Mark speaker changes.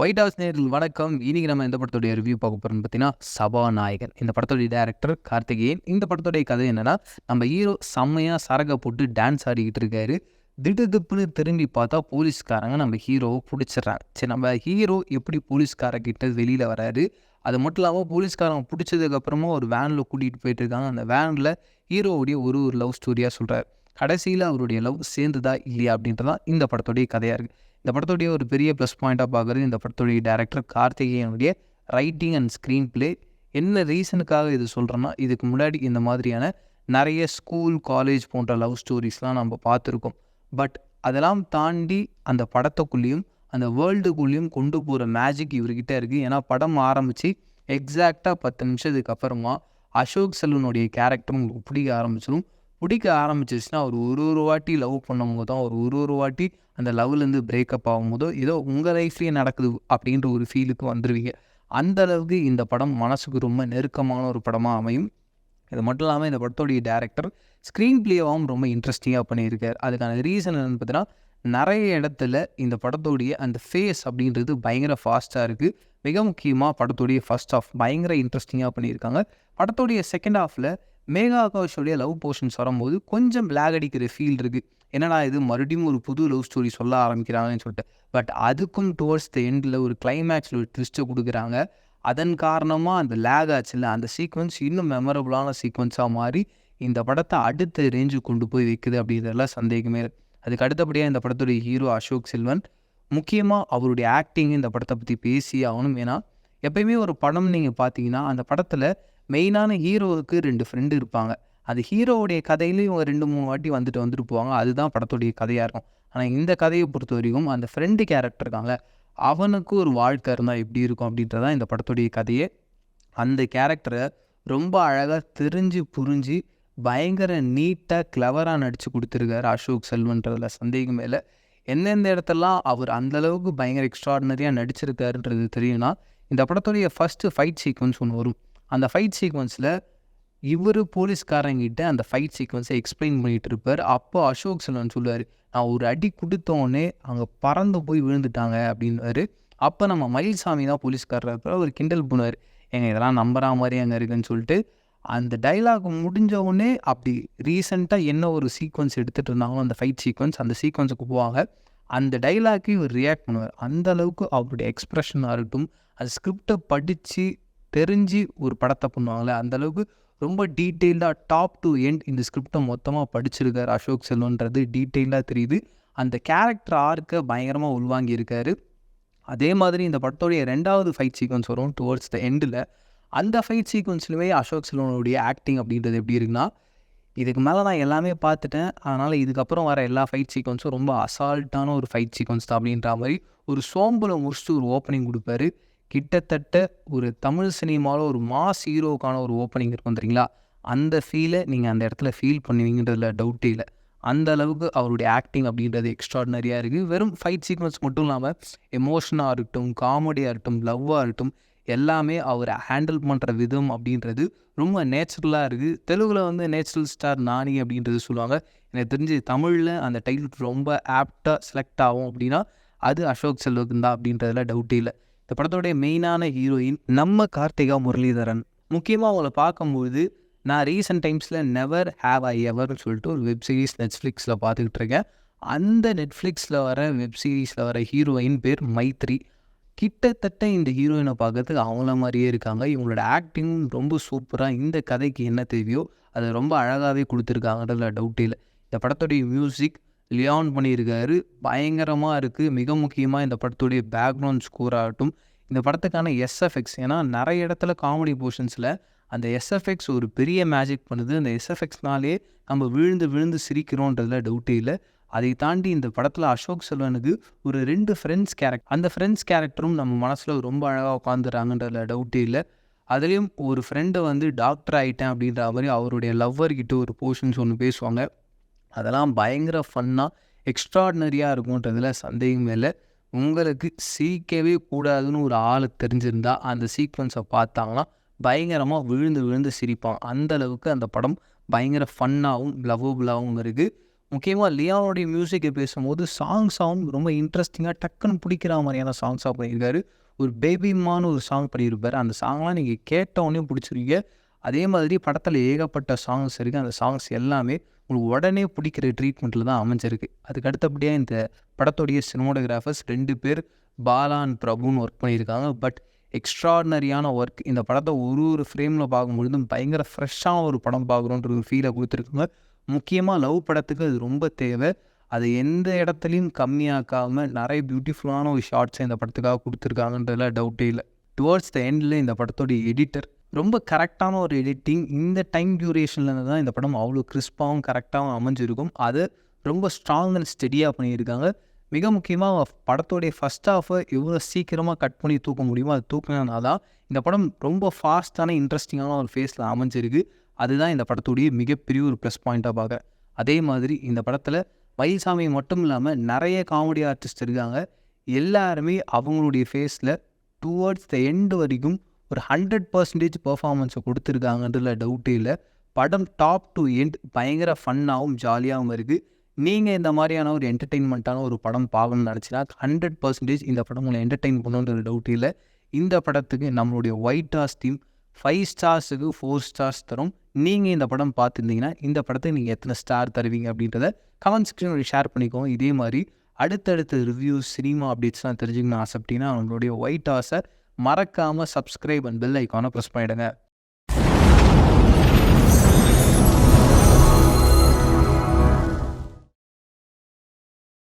Speaker 1: White house நேயர்கள் வணக்கம். இன்னைக்கு நம்ம எந்த படத்துடைய ரிவ்யூ பார்க்க போறோம்னு பார்த்தீங்கன்னா, சபாநாயகன். இந்த படத்துடைய டைரக்டர் கார்த்திகேயன். இந்த படத்துடைய கதை என்னன்னா, நம்ம ஹீரோ செம்மையா சரக்க போட்டு டான்ஸ் ஆடிக்கிட்டு இருக்காரு. திடுதிப்புன்னு திரும்பி பார்த்தா போலீஸ்காரங்க நம்ம ஹீரோவை புடிச்சிடுறாங்க. சரி, நம்ம ஹீரோ எப்படி போலீஸ்காரங்கிட்ட வெளியில வராரு. அது மட்டும் இல்லாமல் போலீஸ்காரங்க பிடிச்சதுக்கப்புறமா ஒரு வேனில் கூட்டிகிட்டு போயிட்டு இருக்காங்க. அந்த வேனில் ஹீரோவுடைய ஒரு ஒரு லவ் ஸ்டோரியாக சொல்கிறார். கடைசியில் அவருடைய லவ் சேர்ந்துதா இல்லையா அப்படின்றதான் இந்த படத்துடைய கதையாக இருக்குது. இந்த படத்துடைய ஒரு பெரிய ப்ளஸ் பாயிண்ட்டாக பார்க்குறது இந்த படத்துடைய டைரக்டர் கார்த்திகேயனுடைய ரைட்டிங் அண்ட் ஸ்க்ரீன் பிளே. என்ன ரீசனுக்காக இது சொல்கிறேன்னா, இதுக்கு முன்னாடி இந்த மாதிரியான நிறைய ஸ்கூல் காலேஜ் போன்ற லவ் ஸ்டோரிஸ்லாம் நம்ம பார்த்துருக்கோம். பட் அதெல்லாம் தாண்டி அந்த படத்துக்குள்ளேயும் அந்த வேர்ல்டுக்குள்ளேயும் கொண்டு போகிற மேஜிக் இவர்கிட்ட இருக்குது. ஏன்னா படம் ஆரம்பித்து எக்ஸாக்டாக 10 நிமிஷத்துக்கு அப்புறமா அசோக் செல்வனுடைய கேரக்டர் உங்களுக்கு பிடிக்க ஆரம்பிச்சிடும். பிடிக்க ஆரம்பிச்சிச்சுன்னா அவர் ஒரு வாட்டி லவ் பண்ணும்போது தான் ஒரு வாட்டி அந்த லவ்லேருந்து பிரேக்கப் ஆகும்போதோ ஏதோ உங்கள் லைஃப்லேயே நடக்குது அப்படின்ற ஒரு ஃபீலுக்கு வந்துடுவீங்க. அந்த அளவுக்கு இந்த படம் மனசுக்கு ரொம்ப நெருக்கமான ஒரு படமாக அமையும். இது மட்டும் இல்லாமல் இந்த படத்தோடைய டேரக்டர் ஸ்க்ரீன் பிளேவாகவும் ரொம்ப இன்ட்ரெஸ்டிங்காக பண்ணியிருக்கார். அதுக்கான ரீசன் என்னென்னு பார்த்தீங்கன்னா, நிறைய இடத்துல இந்த படத்தோடைய அந்த ஃபேஸ் அப்படின்றது பயங்கர ஃபாஸ்ட்டாக இருக்குது. மிக முக்கியமாக படத்தோடைய ஃபர்ஸ்ட் ஹாஃப் பயங்கர இன்ட்ரெஸ்டிங்காக பண்ணியிருக்காங்க. படத்தோடைய செகண்ட் ஹாஃபில் மேகா ஆகாஷோடைய லவ் போர்ஷன்ஸ் வரும்போது கொஞ்சம் லேக் அடிக்கிற ஃபீல் இருக்குது. என்னடா இது மறுபடியும் ஒரு புது லவ் ஸ்டோரி சொல்ல ஆரம்பிக்கிறாங்கன்னு சொல்லிட்டு. பட் அதுக்கும் டுவர்ட்ஸ் த எண்டில் ஒரு கிளைமேக்ஸில் ஒரு ட்விஸ்ட்டை கொடுக்குறாங்க. அதன் காரணமாக அந்த லேக் ஆச்சுல அந்த சீக்வன்ஸ் இன்னும் மெமரபுளான சீக்வன்ஸாக மாறி இந்த படத்தை அடுத்த ரேஞ்சுக்கு கொண்டு போய் வைக்குது அப்படின்றதுலாம் சந்தேகமே இல்லை. அதுக்கு அடுத்தபடியாக இந்த படத்துடைய ஹீரோ அசோக் செல்வன். முக்கியமாக அவருடைய ஆக்டிங் இந்த படத்தை பற்றி பேசி ஆகணும். ஏன்னா எப்பயுமே ஒரு படம் நீங்கள் பார்த்தீங்கன்னா அந்த படத்தில் மெயினான ஹீரோவுக்கு 2 ஃப்ரெண்டு இருப்பாங்க. அது ஹீரோவுடைய கதையிலையும் இவங்க 2-3 வாட்டி வந்துட்டு போவாங்க. அதுதான் படத்துடைய கதையாக இருக்கும். ஆனால் இந்த கதையை பொறுத்த வரைக்கும் அந்த ஃப்ரெண்டு கேரக்டர் இருக்காங்க, அவனுக்கு ஒரு வாழ்க்கை இருந்தால் எப்படி இருக்கும் அப்படின்றதான் இந்த படத்துடைய கதையே. அந்த கேரக்டரை ரொம்ப அழகாக தெரிஞ்சு புரிஞ்சு பயங்கர நீட்டாக கிளவராக நடித்து கொடுத்துருக்காரு அசோக் செல்வன்றதில் சந்தேகமே இல்லை. எந்தெந்த இடத்துலலாம் அவர் அந்தளவுக்கு பயங்கர எக்ஸ்ட்ராடினரியாக நடிச்சிருக்காருன்றது தெரியும்னா, இந்த படத்துடைய ஃபஸ்ட்டு ஃபைட் சீக்வன்ஸ் ஒன்று வரும். அந்த ஃபைட் சீக்வன்ஸில் இவர் போலீஸ்காரங்கிட்ட அந்த ஃபைட் சீக்வன்ஸை எக்ஸ்பிளைன் பண்ணிகிட்டு இருப்பார். அப்போ அசோக் செல்வன் சொல்லுவார், நான் ஒரு அடி கொடுத்தோடனே அங்கே பறந்து போய் விழுந்துட்டாங்க அப்படின்வாரு. அப்போ நம்ம மயில்சாமி தான் போலீஸ்காரர் இருப்பார். அவர் கிண்டல் பண்ணுவார், இதெல்லாம் நம்புற மாதிரி அங்கே இருக்குன்னு சொல்லிட்டு. அந்த டைலாக் முடிஞ்சவுடனே அப்படி ரீசெண்டாக என்ன ஒரு சீக்வன்ஸ் எடுத்துகிட்டு இருந்தாங்களோ அந்த ஃபைட் சீக்வன்ஸ், அந்த சீக்வன்ஸுக்கு போவாங்க. அந்த டைலாக்கு இவர் ரியாக்ட் பண்ணுவார். அந்த அளவுக்கு அவருடைய எக்ஸ்ப்ரெஷனாக இருக்கட்டும், அந்த ஸ்கிரிப்டை படித்து தெரிஞ்சு ஒரு படத்தை பண்ணுவாங்களே அந்தளவுக்கு ரொம்ப டீட்டெயில்டாக டாப் டு எண்ட் இந்த ஸ்கிரிப்டை மொத்தமாக படிச்சிருக்காரு அசோக் செல்வன்றது டீட்டெயிலாக தெரியுது. அந்த கேரக்டர் ஆர்க்கை பயங்கரமாக உள்வாங்கியிருக்காரு. அதே மாதிரி இந்த படத்தோடைய 2வது ஃபைட் சீக்வன்ஸ் வரும் டுவர்ட்ஸ் த எண்டில். அந்த ஃபைட் சீக்வன்ஸ்லுமே அசோக் செல்வனுடைய ஆக்டிங் அப்படின்றது எப்படி இருக்குன்னா, இதுக்கு மேலே நான் எல்லாமே பார்த்துட்டேன், அதனால் இதுக்கப்புறம் வர எல்லா ஃபைட் சீக்வன்ஸும் ரொம்ப அசால்ட்டான ஒரு ஃபைட் சீக்வன்ஸ் தான் அப்படின்ற மாதிரி ஒரு சோம்பில் முடிச்சுட்டு ஒரு ஓப்பனிங் கொடுப்பாரு. கிட்டத்தட்ட ஒரு தமிழ் சினிமாவில் ஒரு மாஸ் ஹீரோவுக்கான ஒரு ஓப்பனிங் இருக்கும் தெரியுங்களா, அந்த ஃபீலை நீங்கள் அந்த இடத்துல ஃபீல் பண்ணுவீங்கன்றதுல டவுட்டே இல்லை. அந்த அளவுக்கு அவருடைய ஆக்டிங் அப்படின்றது எக்ஸ்ட்ராடினரியாக இருக்குது. வெறும் ஃபைட் சீக்வன்ஸ் மட்டும் இல்லாமல் எமோஷனாக இருக்கட்டும், காமெடியாக இருக்கட்டும், லவ்வாக இருக்கட்டும், எல்லாமே அவர் ஹேண்டில் பண்ணுற விதம் அப்படின்றது ரொம்ப நேச்சுரலாக இருக்குது. தெலுங்கில் நேச்சுரல் ஸ்டார் நானி அப்படின்றது சொல்லுவாங்க. எனக்கு தெரிஞ்சு தமிழில் அந்த டைட்டில் ரொம்ப ஆப்டாக செலக்ட் ஆகும் அப்படின்னா அது அசோக் செல்வன் தான் அப்படின்றதுல டவுட்டே இல்லை. இந்த படத்தோடைய மெயினான ஹீரோயின் நம்ம கார்த்திகா முரளிதரன். முக்கியமாக அவங்கள பார்க்கும்போது நான் ரீசெண்ட் டைம்ஸில் நெவர் ஹேவ் ஐ எவர்னு சொல்லிட்டு ஒரு வெப் சீரிஸ் நெட்ஃப்ளிக்ஸில் பார்த்துக்கிட்டு இருக்கேன். அந்த நெட்ஃப்ளிக்ஸில் வர வெப் சீரிஸில் வர ஹீரோயின் பேர் மைத்ரி. கிட்டத்தட்ட இந்த ஹீரோயினை பார்க்கறதுக்கு அவங்கள மாதிரியே இருக்காங்க. இவங்களோட ஆக்டிங்கும் ரொம்ப சூப்பராக இந்த கதைக்கு என்ன தேவையோ அதை ரொம்ப அழகாகவே கொடுத்துருக்காங்கன்றதுல டவுட்டே இல்லை. இந்த படத்துடைய மியூசிக் லியான் பண்ணியிருக்காரு, பயங்கரமாக இருக்குது. மிக முக்கியமாக இந்த படத்துடைய பேக்ரவுண்ட் ஸ்கோர் ஆகட்டும், இந்த படத்துக்கான எஸ்எஃப்எக்ஸ், ஏன்னா நிறைய இடத்துல காமெடி போர்ஷன்ஸில் அந்த எஸ்எஃப்எக்ஸ் ஒரு பெரிய மேஜிக் பண்ணுது. அந்த எஸ்எஃப்எக்ஸ்னாலே நம்ம விழுந்து சிரிக்கிறோன்றதுல டவுட்டே இல்லை. அதை தாண்டி இந்த படத்தில் அசோக் செல்வனுக்கு ஒரு 2 ஃப்ரெண்ட்ஸ் கேரக்டர், அந்த ஃப்ரெண்ட்ஸ் கேரக்டரும் நம்ம மனசில் ரொம்ப அழகாக உட்காந்துறாங்கன்றதுல டவுட்டே இல்லை. அதுலேயும் ஒரு ஃப்ரெண்டை டாக்டர் ஆகிட்டேன் அப்படின்ற மாதிரி அவருடைய லவ்வர்கிட்ட ஒரு போர்ஷன்ஸ் ஒன்று பேசுவாங்க. அதெல்லாம் பயங்கர ஃபன்னாக எக்ஸ்ட்ராடினரியாக இருக்கும்ன்றதுல சந்தேகமே இல்லை. உங்களுக்கு சிரிக்கவே கூடாதுன்னு ஒரு ஆள் தெரிஞ்சிருந்தா அந்த சீக்வன்ஸை பார்த்தாங்கன்னா பயங்கரமாக விழுந்து சிரிப்பான். அந்தளவுக்கு அந்த படம் பயங்கர ஃபன்னாகவும் லவ்வபுளாகவும் இருக்குது. முக்கியமாக லியானோடைய மியூசிக்கை பேசும்போது சாங்ஸாகவும் ரொம்ப இன்ட்ரெஸ்டிங்காக டக்குன்னு பிடிக்கிற மாதிரியான சாங்ஸாக பண்ணியிருக்காரு. ஒரு பேபிமான ஒரு சாங் பண்ணியிருப்பார். அந்த சாங்லாம் நீங்கள் கேட்டவுடனே பிடிச்சிருவீங்க. அதே மாதிரி படத்தில் ஏகப்பட்ட சாங்ஸ் இருக்குது. அந்த சாங்ஸ் எல்லாமே உங்களுக்கு உடனே பிடிக்கிற ட்ரீட்மெண்ட்டில் தான் அமைஞ்சிருக்கு. அதுக்கு அடுத்தபடியாக இந்த படத்துடைய சினிமோட்டோகிராஃபர்ஸ் 2 பேர் பாலா அண்ட் பிரபுன்னு ஒர்க் பண்ணியிருக்காங்க. பட் எக்ஸ்ட்ராடினரியான ஒர்க். இந்த படத்தை ஒரு ஃப்ரேமில் பார்க்கும்பொழுதும் பயங்கர ஃப்ரெஷ்ஷான ஒரு படம் பார்க்குறோன்ற ஒரு ஃபீலை கொடுத்துருக்குங்க. முக்கியமாக லவ் படத்துக்கு அது ரொம்ப தேவை. அது எந்த இடத்துலையும் கம்மியாக்காமல் நிறைய பியூட்டிஃபுல்லான ஒரு ஷார்ட்ஸை இந்த படத்துக்காக கொடுத்துருக்காங்கன்றதுல டவுட்டே இல்லை. டுவர்ட்ஸ் த எண்டில் இந்த படத்தோடைய எடிட்டர் ரொம்ப கரெக்டான ஒரு எடிட்டிங். இந்த டைம் டியூரேஷன்லேருந்து தான் இந்த படம் அவ்வளோ கிறிஸ்பாகவும் கரெக்டாகவும் அமைஞ்சிருக்கும். அது ரொம்ப ஸ்ட்ராங் அண்ட் ஸ்டெடியாக பண்ணியிருக்காங்க. மிக முக்கியமாக படத்தோடைய ஃபஸ்ட் ஹாஃபை எவ்வளோ சீக்கிரமாக கட் பண்ணி தூக்க முடியுமோ அது தூக்கினதுனால தான் இந்த படம் ரொம்ப ஃபாஸ்ட்டான இன்ட்ரெஸ்டிங்கான ஒரு ஃபேஸில் அமைஞ்சிருக்கு. அதுதான் இந்த படத்துடைய மிகப்பெரிய ஒரு ப்ளஸ் பாயிண்ட்டாக பார்க்குறேன். அதே மாதிரி இந்த படத்தில் மயில்சாமி மட்டும் இல்லாமல் நிறைய காமெடி ஆர்டிஸ்ட் இருக்காங்க. எல்லாருமே அவங்களுடைய ஃபேஸில் டுவர்ட்ஸ் த எண்ட் வரைக்கும் ஒரு 100% பெர்ஃபார்மன்ஸை கொடுத்துருக்காங்கன்றதுல டவுட்டே இல்லை. படம் டாப் டு எண்ட் பயங்கர ஃபன்னாகவும் ஜாலியாகவும் இருக்குது. நீங்கள் இந்த மாதிரியான ஒரு என்டர்டெயின்மெண்ட்டான ஒரு படம் பார்க்கணும்னு நினச்சினா 100% இந்த படம் உங்களை என்டர்டெயின் பண்ணுன்றது டவுட் இல்லை. இந்த படத்துக்கு நம்மளுடைய ஒயிட் ஹார்ஸ் டீம் 5 ஸ்டார்ஸுக்கு 4 ஸ்டார்ஸ் தரும். நீங்கள் இந்த படம் பார்த்துருந்தீங்கன்னா இந்த படத்துக்கு நீங்கள் எத்தனை ஸ்டார் தருவீங்க அப்படின்றத கமெண்ட் செக்ஷனில் ஷேர் பண்ணிக்கோங்க. இதே மாதிரி அடுத்தடுத்த ரிவ்யூஸ் சினிமா அப்டேட்ஸ்லாம் தெரிஞ்சுக்கணும்னு ஆசைப்பட்டீங்கன்னா நம்மளுடைய ஒயிட் ஹார்ஸை மறக்காமல் சப்ஸ்கிரைப் அண்ட் பெல் ஐக்கானை ப்ரெஸ் பண்ணிவிடுங்க.